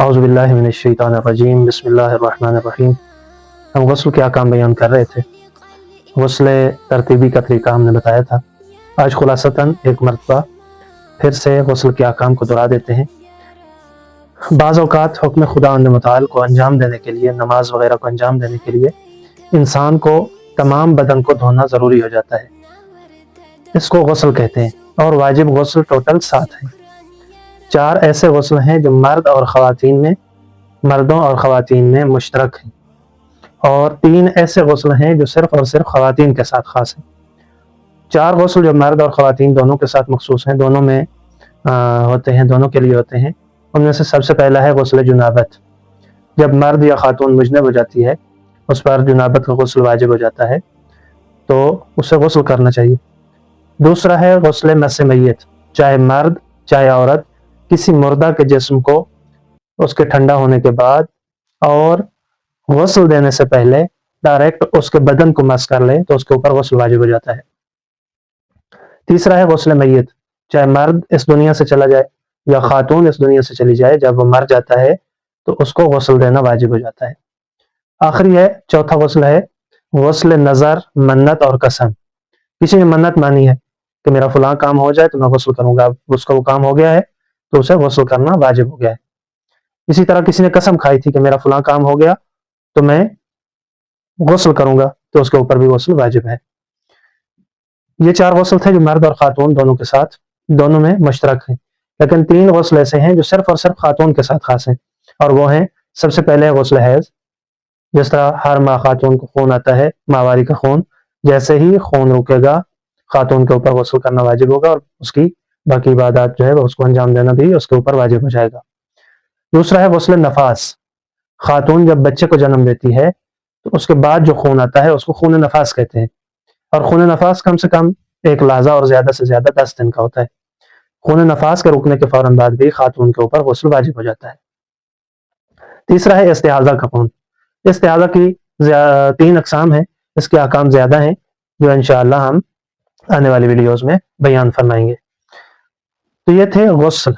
اعوذ باللہ من الشیطان الرجیم، بسم اللہ الرحمن الرحیم۔ ہم غسل کے احکام بیان کر رہے تھے۔ غسل ترتیبی کا طریقہ ہم نے بتایا تھا۔ آج خلاصتاً ایک مرتبہ پھر سے غسل کے احکام کو دہرا دیتے ہیں۔ بعض اوقات حکم خداوند متعال کو انجام دینے کے لیے، نماز وغیرہ کو انجام دینے کے لیے انسان کو تمام بدن کو دھونا ضروری ہو جاتا ہے۔ اس کو غسل کہتے ہیں، اور واجب غسل ٹوٹل 7 ہیں۔ 4 ایسے غسل ہیں جو مردوں اور خواتین میں مشترک ہیں، اور 3 ایسے غسل ہیں جو صرف اور صرف خواتین کے ساتھ خاص ہیں۔ 4 غسل جو مرد اور خواتین دونوں کے ساتھ مخصوص ہیں، دونوں میں ہوتے ہیں، دونوں کے لیے ہوتے ہیں۔ ان میں سے سب سے پہلا ہے غسل جنابت۔ جب مرد یا خاتون مجنب ہو جاتی ہے، اس پر جنابت کا غسل واجب ہو جاتا ہے، تو اسے غسل کرنا چاہیے۔ دوسرا ہے غسل مس میت۔ چاہے مرد چاہے عورت کسی مردہ کے جسم کو اس کے ٹھنڈا ہونے کے بعد اور غسل دینے سے پہلے ڈائریکٹ اس کے بدن کو مس کر لے تو اس کے اوپر غسل واجب ہو جاتا ہے۔ تیسرا ہے غسل میت۔ چاہے مرد اس دنیا سے چلا جائے یا خاتون اس دنیا سے چلی جائے، جب وہ مر جاتا ہے تو اس کو غسل دینا واجب ہو جاتا ہے۔ آخری ہے، چوتھا غسل ہے غسل نظر، منت اور قسم۔ کسی نے منت مانی ہے کہ میرا فلاں کام ہو جائے تو میں غسل کروں گا، اب اس کا وہ کام ہو گیا ہے تو اسے غسل کرنا واجب ہو گیا ہے۔ اسی طرح کسی نے قسم کھائی تھی کہ میرا فلاں کام ہو گیا تو میں غسل کروں گا، تو اس کے اوپر بھی غسل واجب ہے۔ یہ 4 غسل تھے جو مرد اور خاتون دونوں کے ساتھ، دونوں میں مشترک ہیں۔ لیکن 3 غسل ایسے ہیں جو صرف اور صرف خاتون کے ساتھ خاص ہیں، اور وہ ہیں، سب سے پہلے غسل حیض۔ جس طرح ہر ماہ خاتون کو خون آتا ہے، ماہواری کا خون، جیسے ہی خون رکے گا خاتون کے اوپر غسل کرنا واجب ہوگا، اور اس کی باقی عبادات جو ہے وہ اس کو انجام دینا بھی اس کے اوپر واجب ہو جائے گا۔ دوسرا ہے غسل نفاس۔ خاتون جب بچے کو جنم دیتی ہے تو اس کے بعد جو خون آتا ہے اس کو خون نفاس کہتے ہیں، اور خون نفاس کم سے کم 1 لحظہ اور زیادہ سے زیادہ 10 دن کا ہوتا ہے۔ خون نفاس کے رکنے کے فوراً بعد بھی خاتون کے اوپر غسل واجب ہو جاتا ہے۔ تیسرا ہے استحاضہ کا خون۔ استحاضہ کی 3 اقسام ہیں، اس کے احکام زیادہ ہیں جو انشاءاللہ ہم آنے والی ویڈیوز میں بیان فرمائیں گے۔ تو یہ تھے غسل۔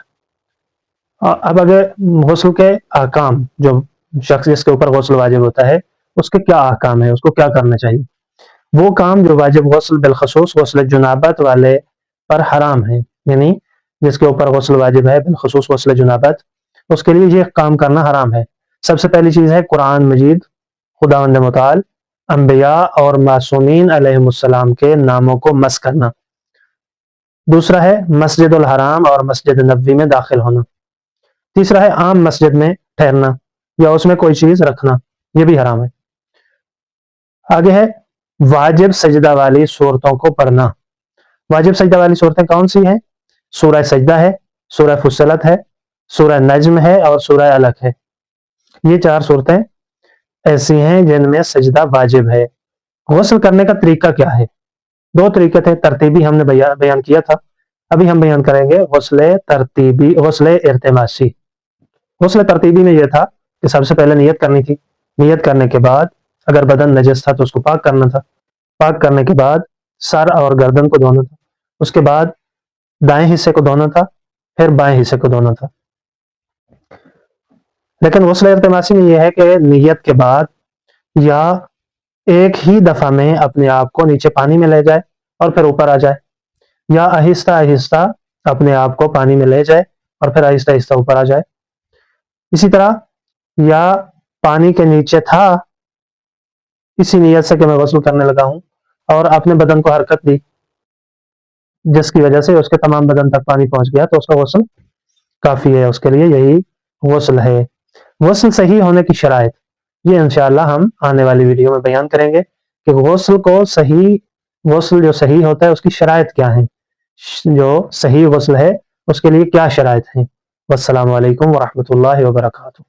اب اگر غسل کے احکام، جو شخص جس کے اوپر غسل واجب ہوتا ہے اس کے کیا احکام ہیں، اس کو کیا کرنا چاہیے۔ وہ کام جو واجب غسل بالخصوص غسل جنابت والے پر حرام ہیں، یعنی جس کے اوپر غسل واجب ہے بالخصوص غسل جنابت، اس کے لیے یہ کام کرنا حرام ہے۔ سب سے پہلی چیز ہے قرآن مجید، خداوند متعال، انبیاء اور معصومین علیہم السلام کے ناموں کو مس کرنا۔ دوسرا ہے مسجد الحرام اور مسجد نبوی میں داخل ہونا۔ تیسرا ہے عام مسجد میں ٹھہرنا یا اس میں کوئی چیز رکھنا، یہ بھی حرام ہے۔ آگے ہے واجب سجدہ والی صورتوں کو پڑھنا۔ واجب سجدہ والی صورتیں کون سی ہیں؟ سورہ سجدہ ہے، سورہ فصلت ہے، سورہ نجم ہے، اور سورہ علق ہے۔ یہ 4 صورتیں ایسی ہیں جن میں سجدہ واجب ہے۔ غسل کرنے کا طریقہ کیا ہے؟ 2 طریقے تھے، ترتیبی ہم نے بیان کیا تھا، ابھی ہم بیان کریں گے غسل ترتیبی، غسل ارتماسی۔ غسل ترتیبی میں یہ تھا کہ سب سے پہلے نیت کرنی تھی، نیت کرنے کے بعد اگر بدن نجس تھا تو اس کو پاک کرنا تھا، پاک کرنے کے بعد سر اور گردن کو دھونا تھا، اس کے بعد دائیں حصے کو دھونا تھا، پھر بائیں حصے کو دھونا تھا۔ لیکن غسل ارتماسی میں یہ ہے کہ نیت کے بعد یا ایک ہی دفعہ میں اپنے آپ کو نیچے پانی میں لے جائے اور پھر اوپر آ جائے، یا آہستہ آہستہ اپنے آپ کو پانی میں لے جائے اور پھر آہستہ آہستہ اوپر آ جائے۔ اسی طرح یا پانی کے نیچے تھا اسی نیت سے کہ میں غسل کرنے لگا ہوں، اور اپنے بدن کو حرکت دی جس کی وجہ سے اس کے تمام بدن تک پانی پہنچ گیا، تو اس کا غسل کافی ہے، اس کے لیے یہی غسل ہے۔ غسل صحیح ہونے کی شرائط، یہ انشاءاللہ ہم آنے والی ویڈیو میں بیان کریں گے کہ غسل جو صحیح ہوتا ہے اس کی شرائط کیا ہیں، جو صحیح غسل ہے اس کے لیے کیا شرائط ہیں۔ والسلام علیکم ورحمۃ اللہ وبرکاتہ۔